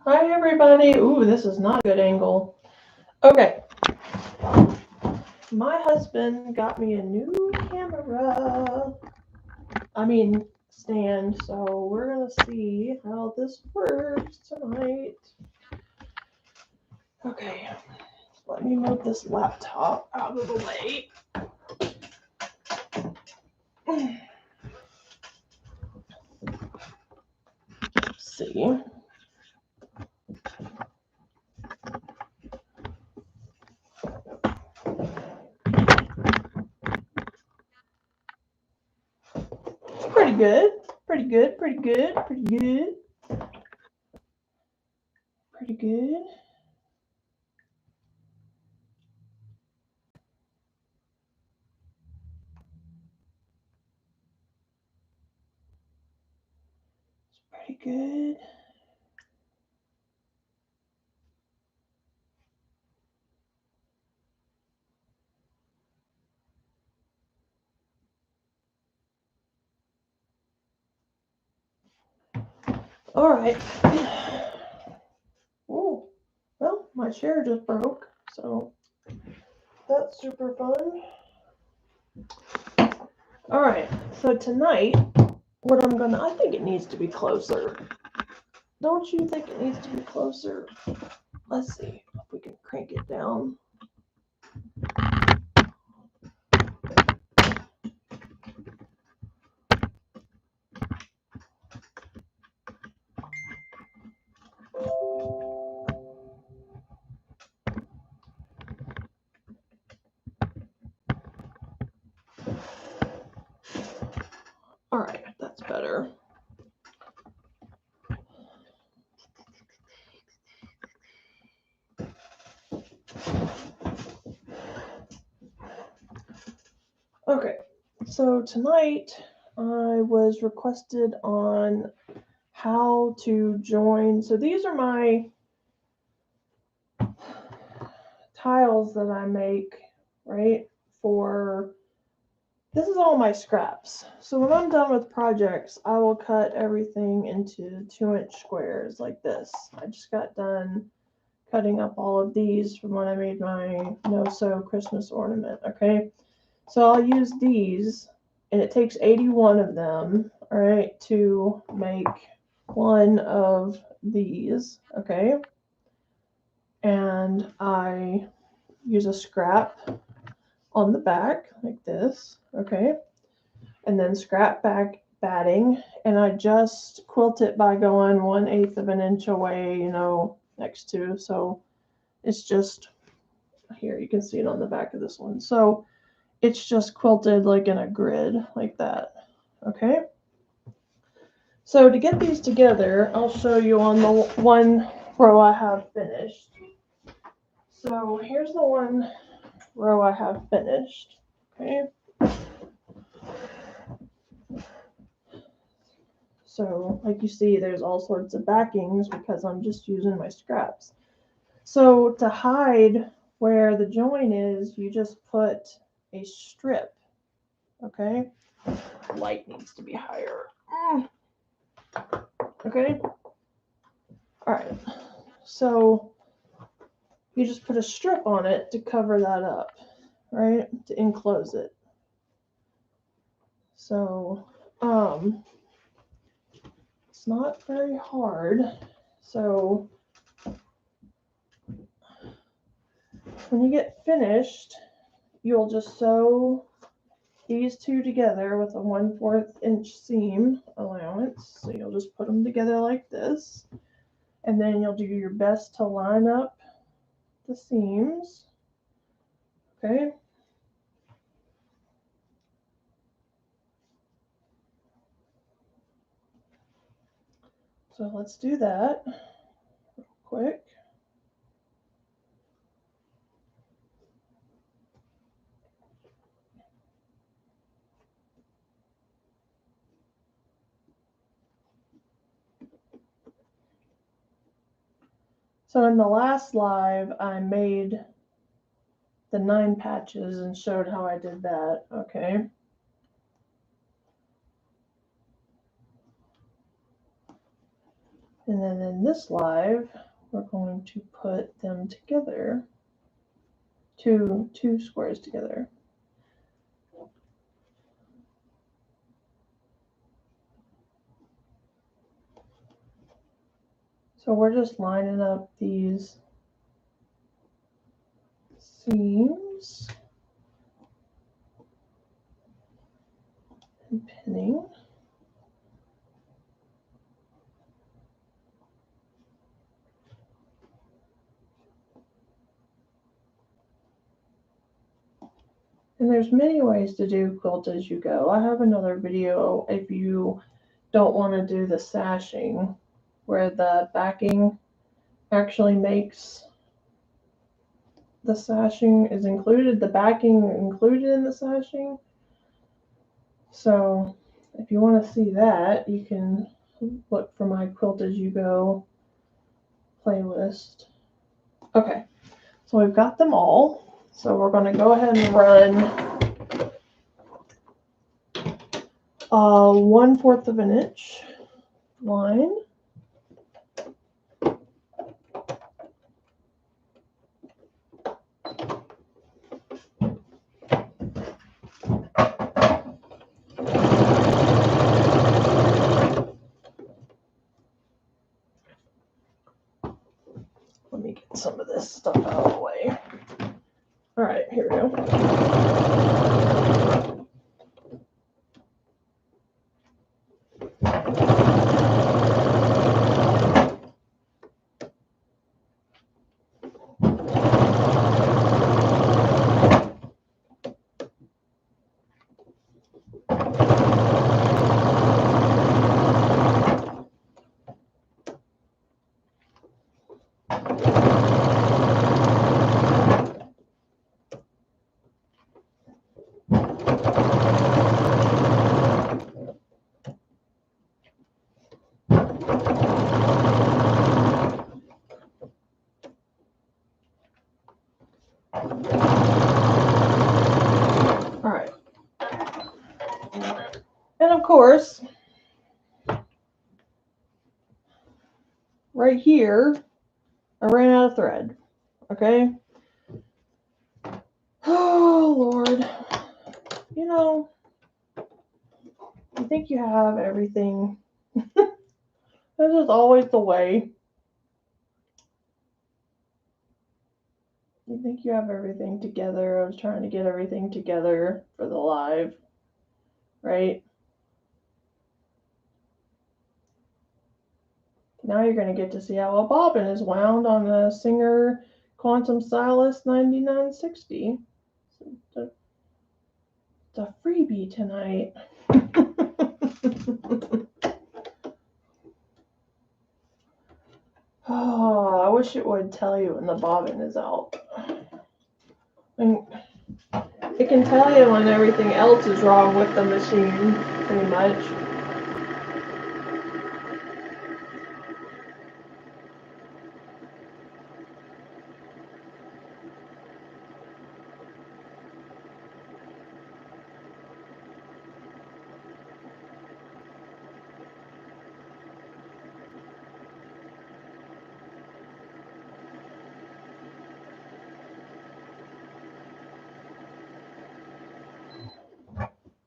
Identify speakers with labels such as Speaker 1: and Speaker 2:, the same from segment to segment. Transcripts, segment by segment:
Speaker 1: Hi everybody. Ooh, this is not a good angle. Okay. My husband got me a new camera. Stand. So we're going to see how this works tonight. Okay. Let me move this laptop out of the way. Let's see. Pretty good. Pretty good. Pretty good. Pretty good. Pretty good. It's pretty good. All right. Oh, well, my chair just broke, so that's super fun. All right, so tonight, I think it needs to be closer. Don't you think it needs to be closer? Let's see if we can crank it down. All right, that's better. Okay, so tonight I was requested on how to join. So these are my tiles that I make, right? This is all my scraps. So when I'm done with projects, I will cut everything into 2-inch squares like this. I just got done cutting up all of these from when I made my no-sew Christmas ornament, okay? So I'll use these, and it takes 81 of them, all right, to make one of these, okay? And I use a scrap on the back like this, okay? And then scrap back batting, and I just quilt it by going 1/8 of an inch away, next to. So it's just here, you can see it on the back of this one. So it's just quilted like in a grid like that, okay? So to get these together, I'll show you on the one row I have finished. So here's the one row I have finished, okay? So like you see, there's all sorts of backings because I'm just using my scraps. So to hide where the join is, you just put a strip, okay? Light needs to be higher. Okay? All right. So you just put a strip on it to cover that up, right? To enclose it. So, it's not very hard. So when you get finished, you'll just sew these two together with a 1/4 inch seam allowance. So you'll just put them together like this. And then you'll do your best to line up the seams. Okay. So let's do that real quick. So in the last live, I made the 9 patches and showed how I did that, okay? And then in this live, we're going to put them together, two squares together. So we're just lining up these seams and pinning. And there's many ways to do quilt as you go. I have another video if you don't want to do the sashing, where the backing actually makes the sashing is included, the backing included in the sashing. So if you want to see that, you can look for my Quilt As You Go playlist. Okay, so we've got them all. So we're going to go ahead and run 1/4 of an inch line. Let me get some of this stuff out of the way. All right, here we go. All right. And of course, right here, I ran out of thread. Okay. Oh, Lord. You know, you think you have everything. This is always the way. You think you have everything together. I was trying to get everything together for the live, right? Now you're going to get to see how a bobbin is wound on the Singer Quantum Stylus 9960. It's a freebie tonight. Oh, I wish it would tell you when the bobbin is out. And it can tell you when everything else is wrong with the machine, pretty much.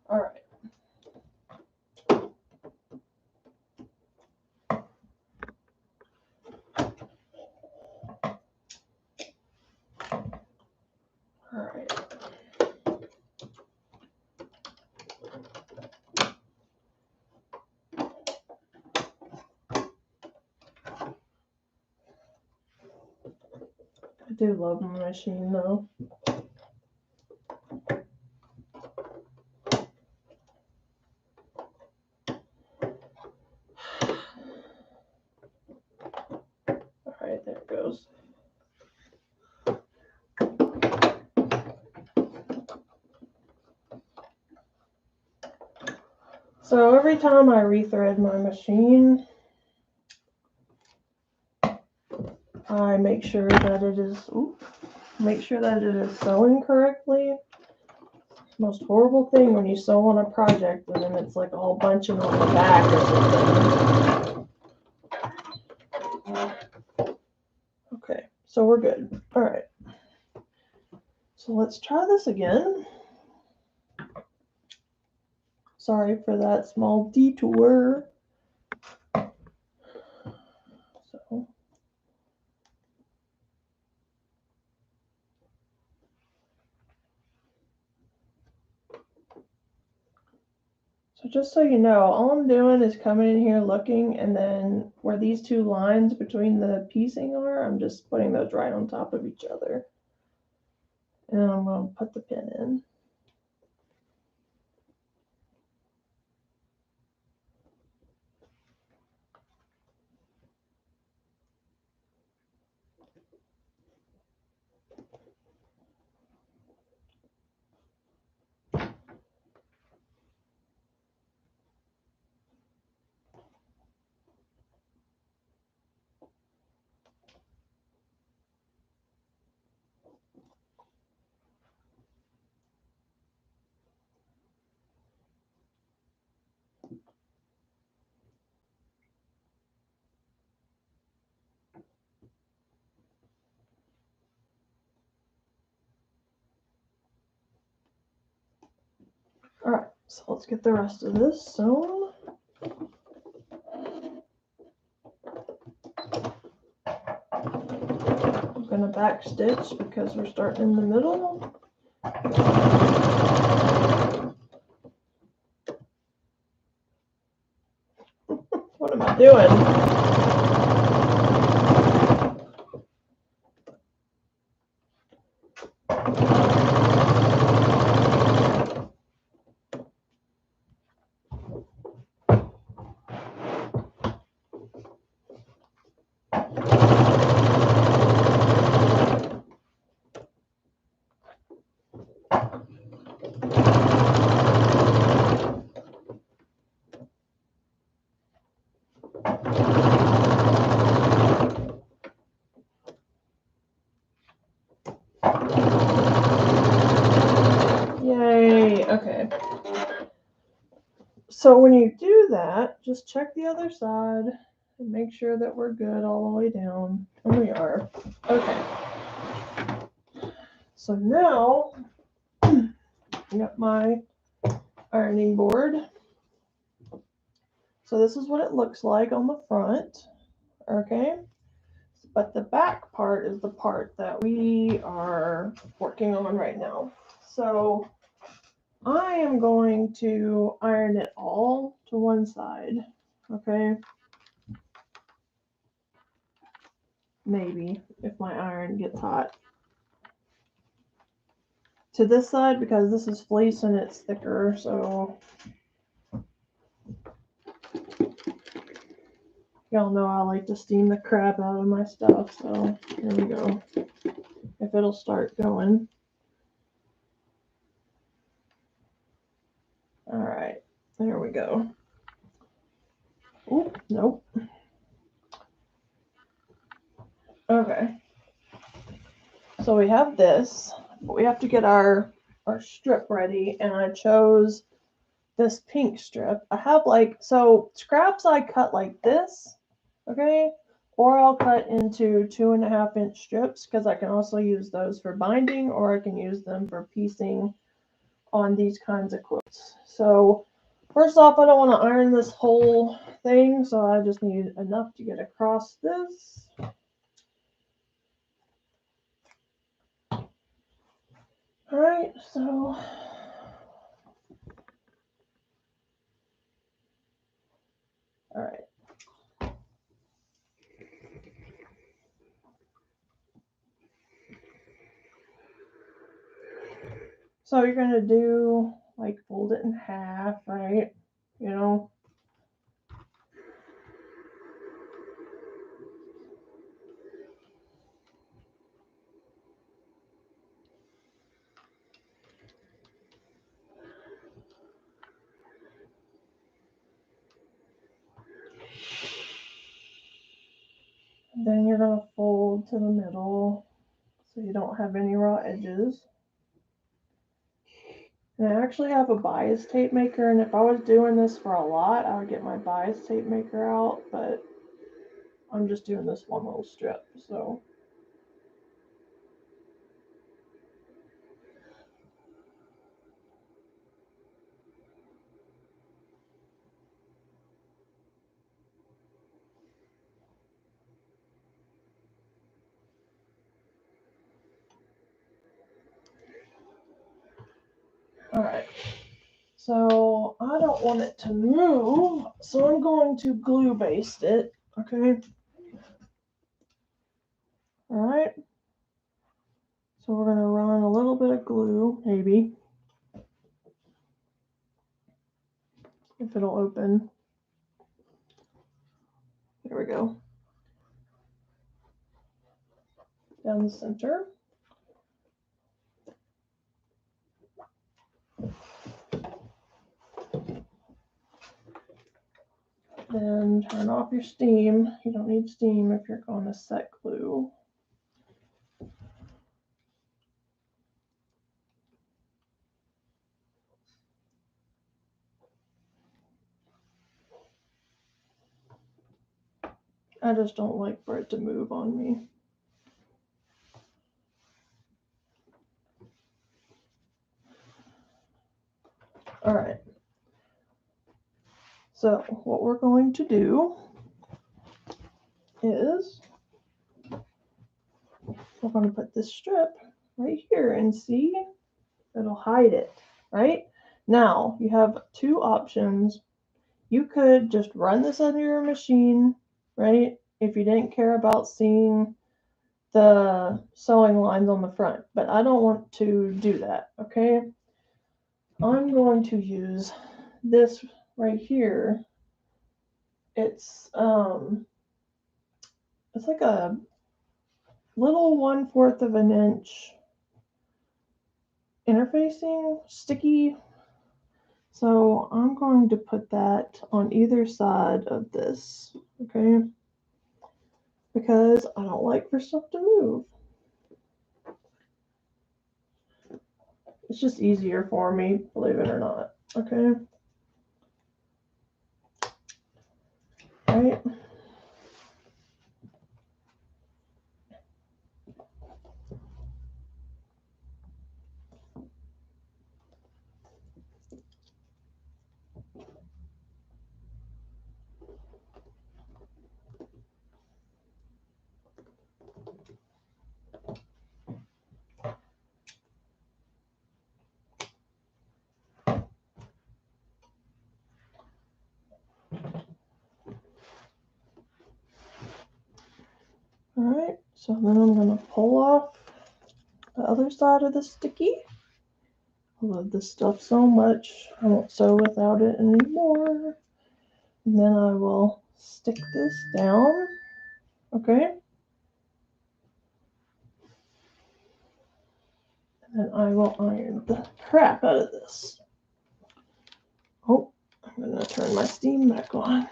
Speaker 1: All right. All right. I do love my machine though. All right, there it goes. So every time I rethread my machine, I make sure that it is sewing correctly. Most horrible thing when you sew on a project and then it's like all bunching on the back or something. So we're good. All right. So let's try this again. Sorry for that small detour. So just so you know, all I'm doing is coming in here looking, and then where these two lines between the piecing are, I'm just putting those right on top of each other. And I'm going to put the pin in. All right, so let's get the rest of this sewn. I'm going to back stitch because we're starting in the middle. What am I doing? Yay, okay. So when you do that, just check the other side and make sure that we're good all the way down. And we are. Okay. So now I got my ironing board. So this is what it looks like on the front. Okay. But the back part is the part that we are working on right now. So I am going to iron it all to one side. Okay. Maybe if my iron gets hot. To this side because this is fleece and it's thicker, so y'all know I like to steam the crap out of my stuff, so here we go. If it'll start going. All right, there we go. Oh, nope. Okay. So we have this, but we have to get our strip ready, and I chose this pink strip. I have so scraps I cut like this, okay? Or I'll cut into 2.5-inch strips because I can also use those for binding, or I can use them for piecing on these kinds of quilts. So first off, I don't want to iron this whole thing, so I just need enough to get across this. All right, so all right. So you're gonna do like fold it in half, right? You know. Then you're going to fold to the middle so you don't have any raw edges. And I actually have a bias tape maker, and if I was doing this for a lot, I would get my bias tape maker out, but I'm just doing this one little strip, so. So I don't want it to move, so I'm going to glue baste it, okay? All right. So we're going to run a little bit of glue, maybe, if it'll open. There we go. Down the center. Then turn off your steam. You don't need steam if you're going to set glue. I just don't like for it to move on me. All right. So what we're going to do is we're going to put this strip right here and see, it'll hide it, right? Now you have two options. You could just run this under your machine, right? If you didn't care about seeing the sewing lines on the front, but I don't want to do that, okay? I'm going to use this right here. It's like a little 1/4 of an inch interfacing sticky. So I'm going to put that on either side of this, okay? Because I don't like for stuff to move. It's just easier for me, believe it or not, okay? Right? All right, so then I'm going to pull off the other side of the sticky. I love this stuff so much. I won't sew without it anymore. And then I will stick this down, okay? And then I will iron the crap out of this. Oh, I'm going to turn my steam back on.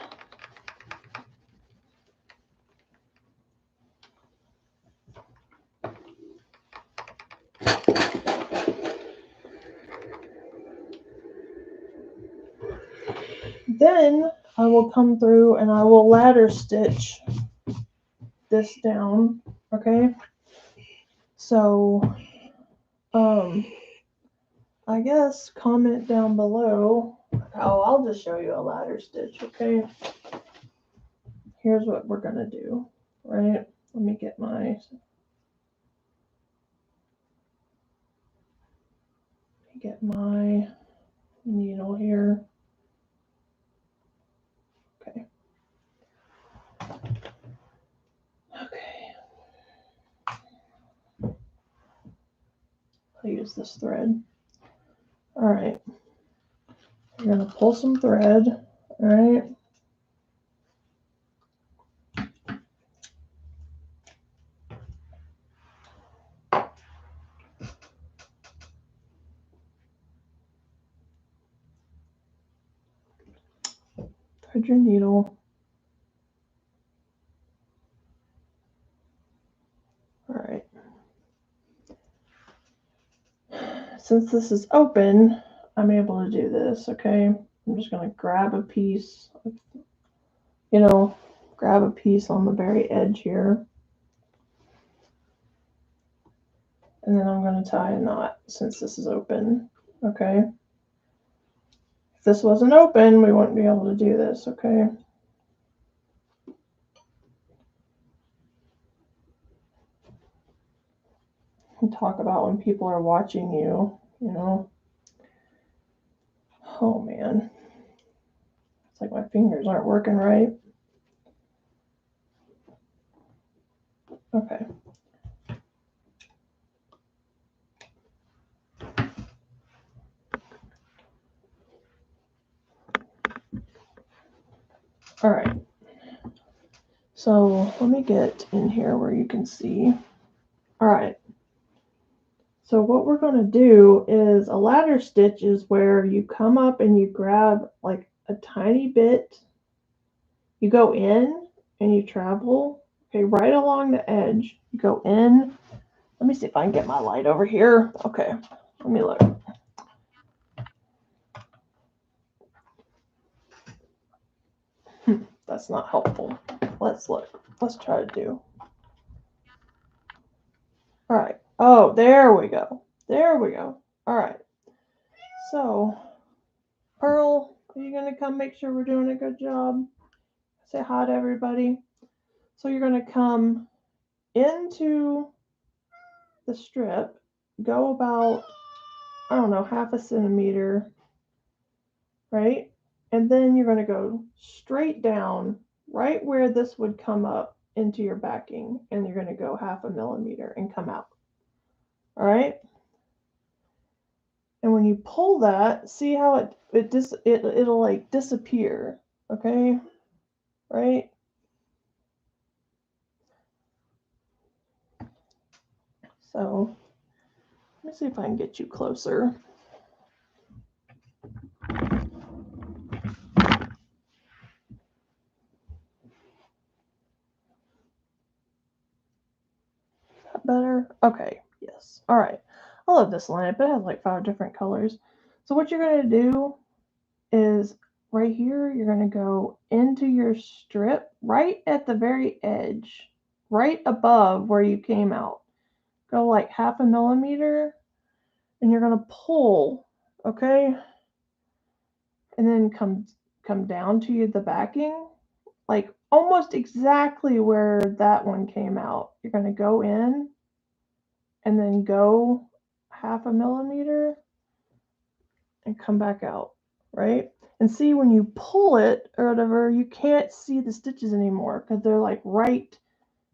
Speaker 1: Then I will come through and I will ladder stitch this down, okay? So, I guess comment down below. Oh, I'll just show you a ladder stitch, okay? Here's what we're gonna do, right? Let me get my needle here. Okay. Okay. I'll use this thread. All right. You're gonna pull some thread, all right? Thread your needle. All right. Since this is open, I'm able to do this, okay? I'm just gonna grab a piece, grab a piece on the very edge here. And then I'm going to tie a knot since this is open, okay? If this wasn't open, we wouldn't be able to do this, okay? And talk about when people are watching you, you know? Oh man. It's like my fingers aren't working right. Okay. All right. So let me get in here where you can see. All right. So what we're going to do is a ladder stitch is where you come up and you grab like a tiny bit. You go in and you travel, okay, right along the edge. You go in. Let me see if I can get my light over here. Okay, let me look. That's not helpful. Let's look. Let's try to do. All right. Oh, there we go. There we go. All right. So, Pearl, are you going to come make sure we're doing a good job? Say hi to everybody. So you're going to come into the strip, go about, I don't know, half a centimeter, right? And then you're going to go straight down right where this would come up into your backing, and you're going to go half a millimeter and come out. All right? And when you pull that, see how it'll like disappear, okay? Right? So, let me see if I can get you closer. Better? Okay, yes. All right. I love this lamp. It has like 5 different colors. So what you're going to do is right here, you're going to go into your strip right at the very edge, right above where you came out. Go like half a millimeter and you're going to pull, okay? And then come down to the backing, like almost exactly where that one came out. You're going to go in and then go half a millimeter and come back out, right? And see, when you pull it or whatever, you can't see the stitches anymore because they're like right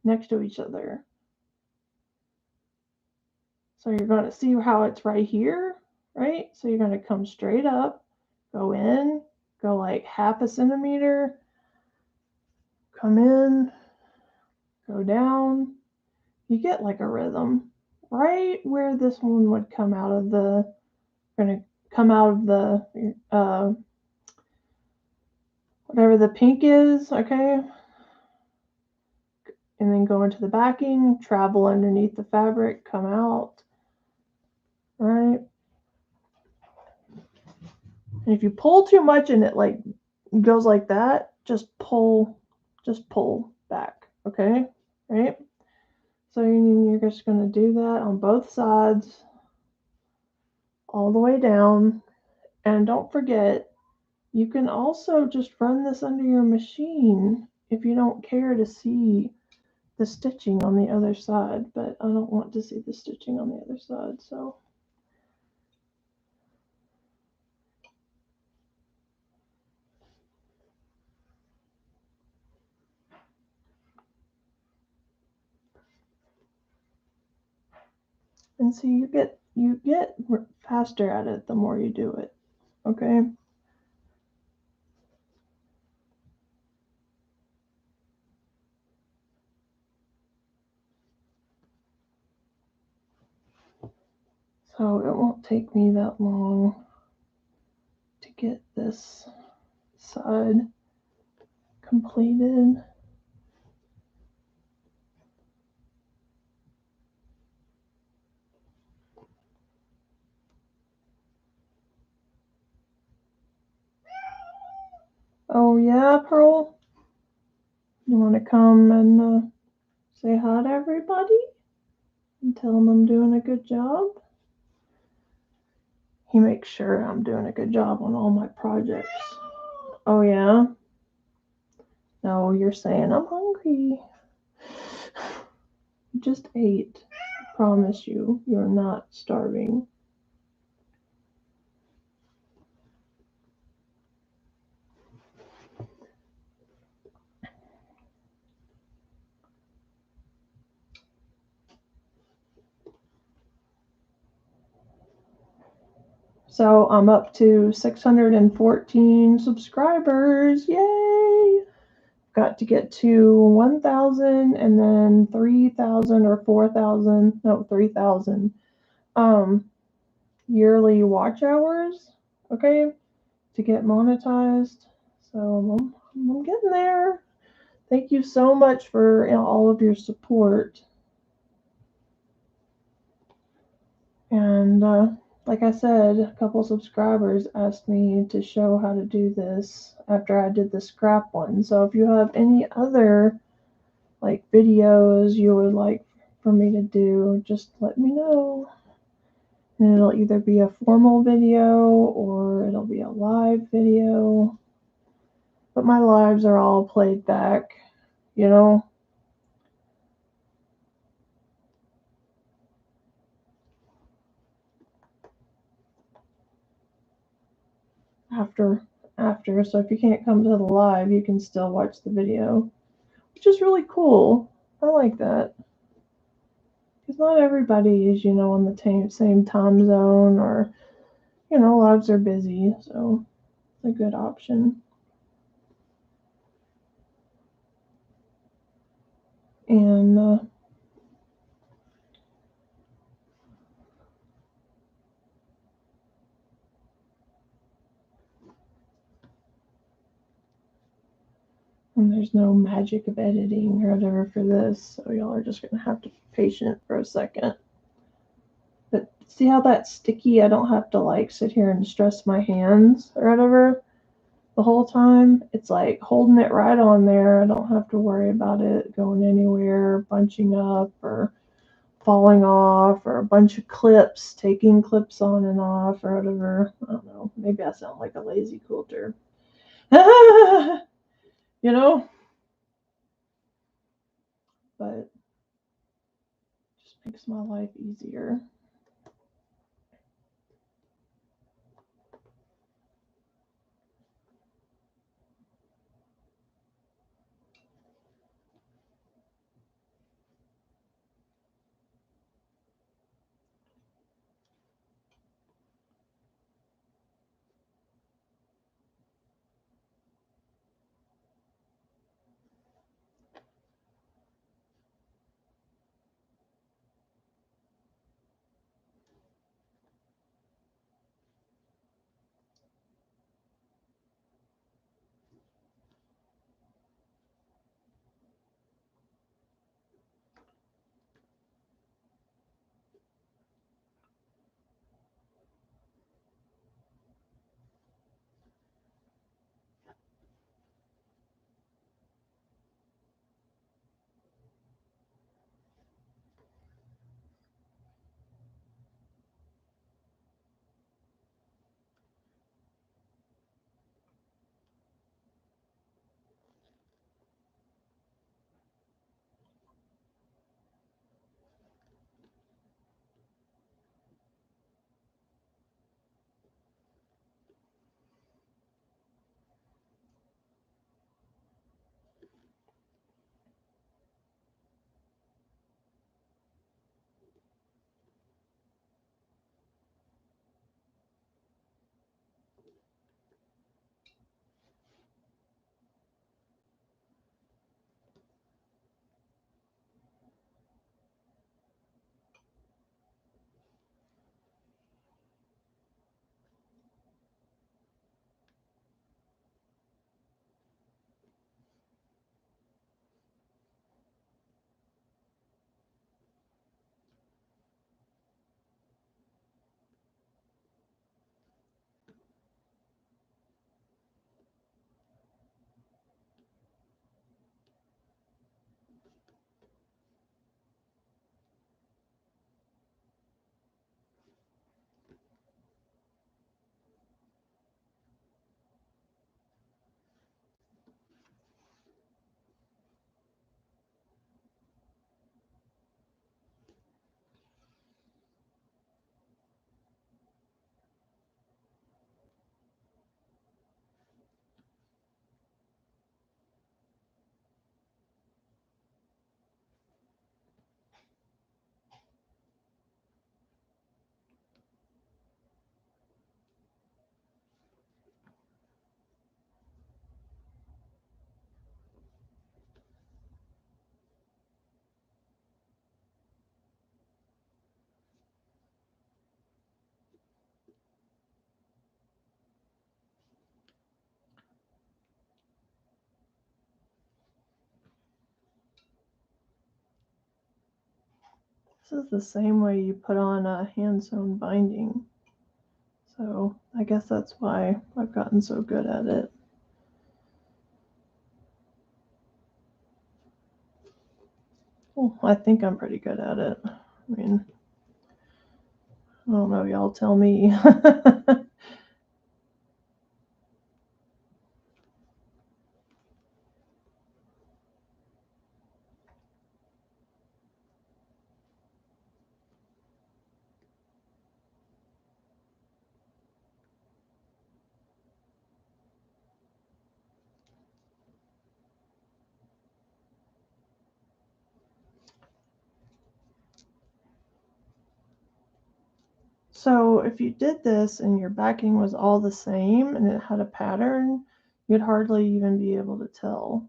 Speaker 1: next to each other. So you're going to see how it's right here, right? So you're going to come straight up, go in, go like half a centimeter, come in, go down. You get like a rhythm right where this one would come out of the, going to come out of the, whatever the pink is, okay? And then go into the backing, travel underneath the fabric, come out, right? And if you pull too much and it like goes like that, just pull back, okay? Right? So you're just going to do that on both sides, all the way down. And don't forget, you can also just run this under your machine if you don't care to see the stitching on the other side, but I don't want to see the stitching on the other side, so. And so you get faster at it the more you do it, okay? So it won't take me that long to get this side completed. Oh yeah, Pearl? You want to come and say hi to everybody? And tell them I'm doing a good job? He makes sure I'm doing a good job on all my projects. Oh yeah? No, you're saying I'm hungry. You just ate. I promise you, you're not starving. So I'm up to 614 subscribers. Yay! Got to get to 1,000 and then 3,000 or 4,000, no, 3,000 yearly watch hours, okay, to get monetized. So I'm getting there. Thank you so much for all of your support. And like I said, a couple subscribers asked me to show how to do this after I did the scrap one. So if you have any other like videos you would like for me to do, just let me know. And it'll either be a formal video or it'll be a live video. But my lives are all played back, you know. after so if you can't come to the live you can still watch the video, which is really cool. I like that because not everybody is on the same time zone, or lives are busy, so it's a good option. And there's no magic of editing or whatever for this, so y'all are just gonna have to be patient for a second. But see how that's sticky? I don't have to like sit here and stress my hands or whatever the whole time. It's like holding it right on there. I don't have to worry about it going anywhere, bunching up or falling off, or a bunch of clips, taking clips on and off or whatever. I don't know. Maybe I sound like a lazy quilter. you know? But just makes my life easier. This is the same way you put on a hand-sewn binding. So I guess that's why I've gotten so good at it. Well, I think I'm pretty good at it. I mean, I don't know, y'all tell me. So if you did this and your backing was all the same and it had a pattern, you'd hardly even be able to tell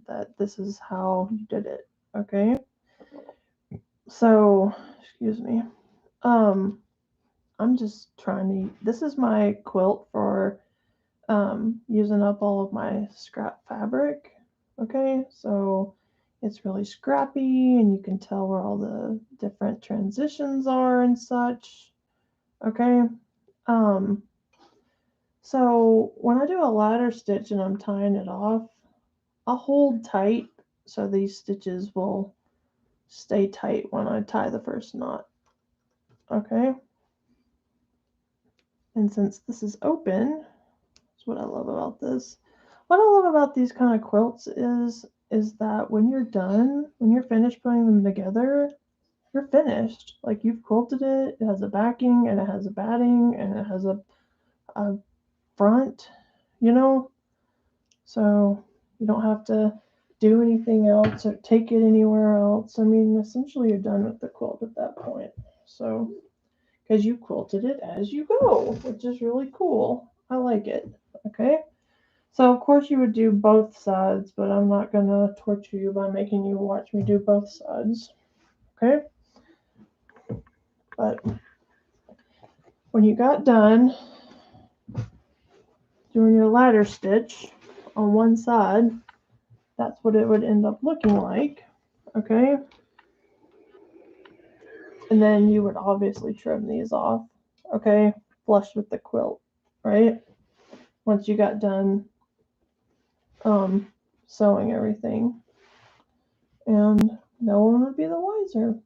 Speaker 1: that this is how you did it. Okay? So, excuse me. I'm just trying to, this is my quilt for using up all of my scrap fabric. Okay, so it's really scrappy and you can tell where all the different transitions are and such. Okay, so when I do a ladder stitch and I'm tying it off, I'll hold tight so these stitches will stay tight when I tie the first knot. Okay, and since this is open, that's what I love about this. What I love about these kind of quilts is that when you're done, when you're finished putting them together, you're finished. Like you've quilted it, it has a backing and it has a batting and it has a front, you know? So you don't have to do anything else or take it anywhere else. I mean, essentially you're done with the quilt at that point. So, because you quilted it as you go, which is really cool. I like it. Okay. So of course you would do both sides, but I'm not gonna torture you by making you watch me do both sides. Okay? But when you got done doing your ladder stitch on one side, that's what it would end up looking like. Okay? And then you would obviously trim these off. Okay? Flush with the quilt, right? Once you got done sewing everything. And no one would be the wiser.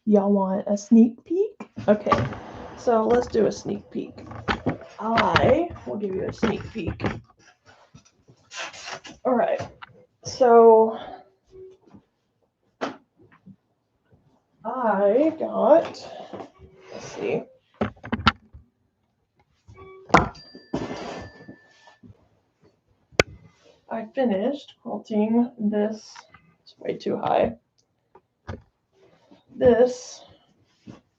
Speaker 1: Y'all want a sneak peek? Okay, so let's do a sneak peek. I will give you a sneak peek. All right, so I got, let's see. I finished quilting this, it's way too high, this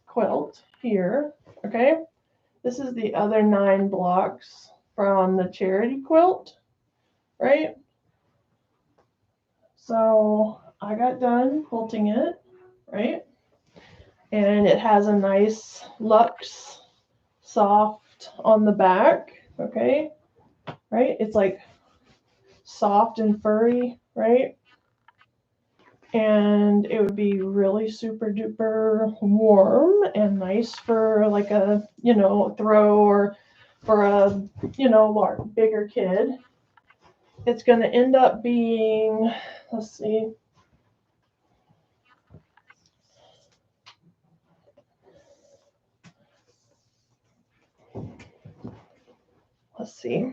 Speaker 1: quilt here, okay? This is the other 9 blocks from the charity quilt, right? So I got done quilting it, right? And it has a nice luxe soft on the back, okay? Right? It's like soft and furry, right? And it would be really super duper warm and nice for like a, throw or for a, bigger kid. It's going to end up being, let's see. Let's see.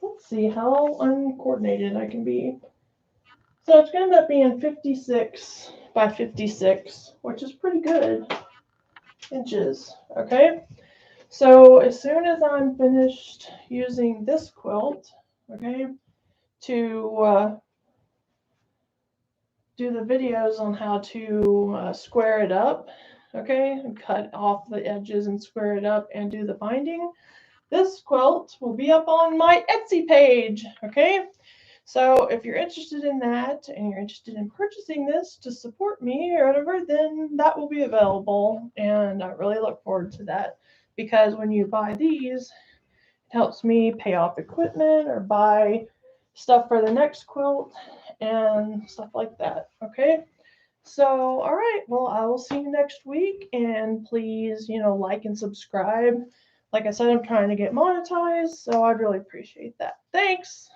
Speaker 1: Let's see how uncoordinated I can be. So it's going to end up being 56 by 56, which is pretty good inches, okay? So as soon as I'm finished using this quilt, okay, to do the videos on how to square it up, okay, and cut off the edges and square it up and do the binding, this quilt will be up on my Etsy page, okay? So if you're interested in that and you're interested in purchasing this to support me or whatever, then that will be available. And I really look forward to that because when you buy these, it helps me pay off equipment or buy stuff for the next quilt and stuff like that. Okay. So, all right. Well, I will see you next week. And please, like and subscribe. Like I said, I'm trying to get monetized. So I'd really appreciate that. Thanks.